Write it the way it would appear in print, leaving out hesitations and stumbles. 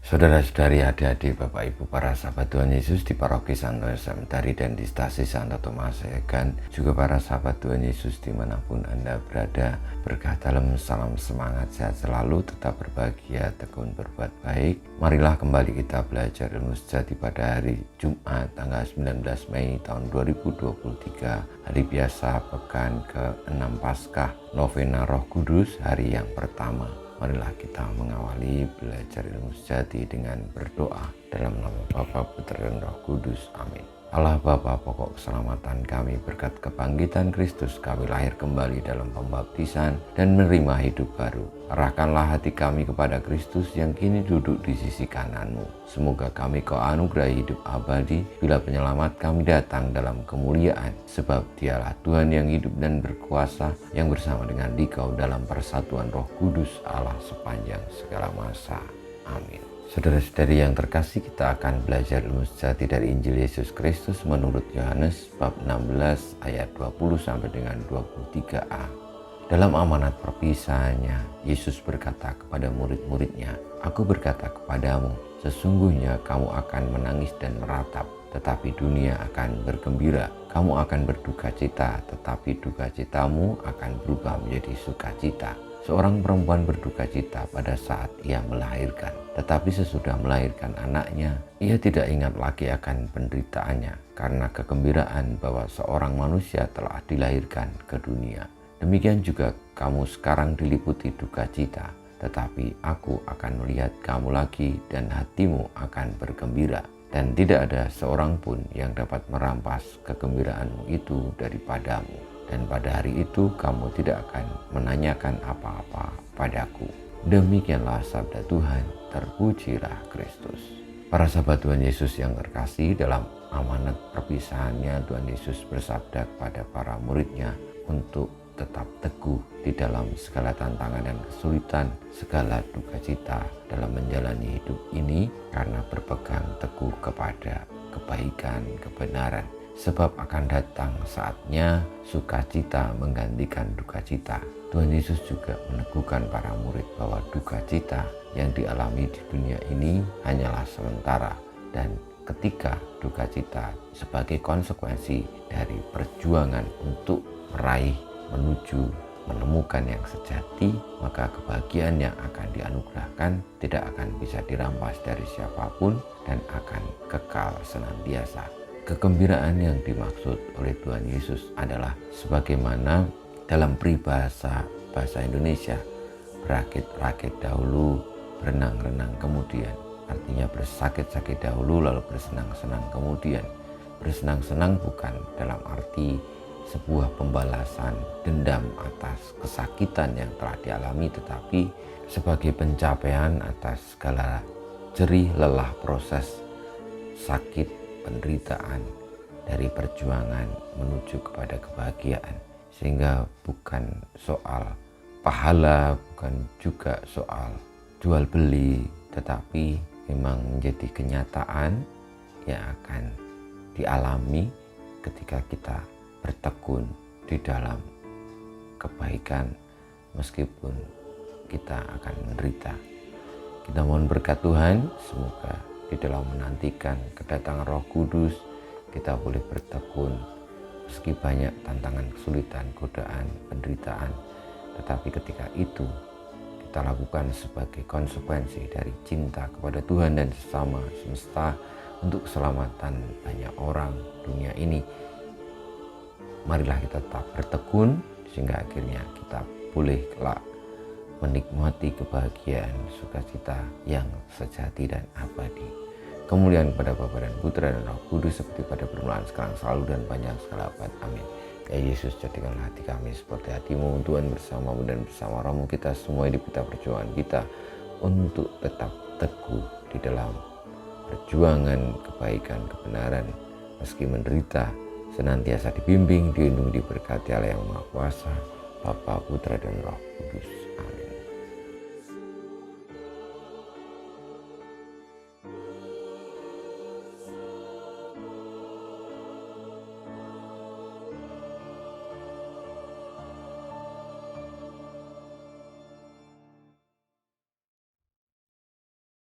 Saudara-saudari, adik-adik, Bapak Ibu, para sahabat Tuhan Yesus di Paroki Santo Sementari dan di Stasi Santo Tomas Segan, juga para sahabat Tuhan Yesus dimanapun Anda berada, berkah dalam salam semangat, sehat selalu, tetap berbahagia, tekun berbuat baik. Marilah kembali kita belajar ilmu sejati pada hari Jumat tanggal 19 Mei tahun 2023, hari biasa pekan ke-6 Paskah, novena Roh Kudus, hari yang pertama. Marilah kita mengawali belajar ilmu sejati dengan berdoa dalam nama Bapa, Putra, dan Roh Kudus. Amin. Allah Bapa, pokok keselamatan kami, berkat kebangkitan Kristus kami lahir kembali dalam pembaptisan dan menerima hidup baru. Arahkanlah hati kami kepada Kristus yang kini duduk di sisi kanan-Mu. Semoga kami Kau anugerahi hidup abadi bila penyelamat kami datang dalam kemuliaan. Sebab Dialah Tuhan yang hidup dan berkuasa, yang bersama dengan Dikau dalam persatuan Roh Kudus Allah sepanjang segala masa. Amin. Saudara-saudari yang terkasih, kita akan belajar ilmu sejati dari Injil Yesus Kristus menurut Yohanes bab 16 ayat 20 sampai dengan 23a. Dalam amanat perpisahannya, Yesus berkata kepada murid-muridnya, "Aku berkata kepadamu, sesungguhnya kamu akan menangis dan meratap, tetapi dunia akan bergembira. Kamu akan berduka cita, tetapi duka citamu akan berubah menjadi sukacita." Seorang perempuan berduka cita pada saat ia melahirkan, tetapi sesudah melahirkan anaknya, ia tidak ingat lagi akan penderitaannya karena kegembiraan bahwa seorang manusia telah dilahirkan ke dunia. Demikian juga kamu sekarang diliputi duka cita, tetapi aku akan melihat kamu lagi dan hatimu akan bergembira. Dan tidak ada seorang pun yang dapat merampas kegembiraanmu itu daripadamu. Dan pada hari itu kamu tidak akan menanyakan apa-apa padaku. Demikianlah sabda Tuhan, terpujilah Kristus. Para sahabat Tuhan Yesus yang terkasih, dalam amanat perpisahannya Tuhan Yesus bersabda kepada para muridnya untuk tetap teguh di dalam segala tantangan dan kesulitan, segala duka cita dalam menjalani hidup ini, karena berpegang teguh kepada kebaikan, kebenaran. Sebab akan datang saatnya sukacita menggantikan duka cita. Tuhan Yesus juga meneguhkan para murid bahwa duka cita yang dialami di dunia ini hanyalah sementara. Dan ketika duka cita sebagai konsekuensi dari perjuangan untuk meraih, menuju, menemukan yang sejati, maka kebahagiaan yang akan dianugerahkan tidak akan bisa dirampas dari siapapun dan akan kekal senantiasa. Kegembiraan yang dimaksud oleh Tuhan Yesus adalah sebagaimana dalam peribahasa bahasa Indonesia, berakit-rakit dahulu, berenang-renang kemudian. Artinya bersakit-sakit dahulu lalu bersenang-senang kemudian. Bersenang-senang bukan dalam arti sebuah pembalasan dendam atas kesakitan yang telah dialami, tetapi sebagai pencapaian atas segala jerih lelah proses sakit, penderitaan dari perjuangan menuju kepada kebahagiaan. Sehingga bukan soal pahala, bukan juga soal jual beli, tetapi memang menjadi kenyataan yang akan dialami ketika kita bertekun di dalam kebaikan meskipun kita akan menderita. Kita mohon berkat Tuhan, semoga di dalam menantikan kedatangan Roh Kudus kita boleh bertekun meski banyak tantangan, kesulitan, godaan, penderitaan, tetapi ketika itu kita lakukan sebagai konsekuensi dari cinta kepada Tuhan dan sesama semesta untuk keselamatan banyak orang dunia ini. Marilah kita tetap bertekun sehingga akhirnya kita boleh kelak menikmati kebahagiaan sukacita yang sejati dan abadi. Kemuliaan kepada Bapa dan Putra dan Roh Kudus seperti pada permulaan, sekarang, selalu, dan panjang segala abad. Amin. Ya Yesus, jadikanlah hati kami seperti hati-Mu. Tuhan bersama-Mu dan bersama Roh-Mu, kita semua hidup kita, perjuangan kita untuk tetap teguh di dalam perjuangan kebaikan, kebenaran, meski menderita, senantiasa dibimbing, dilindungi, diberkati Allah yang Maha Kuasa, Bapa, Putra, dan Roh Kudus.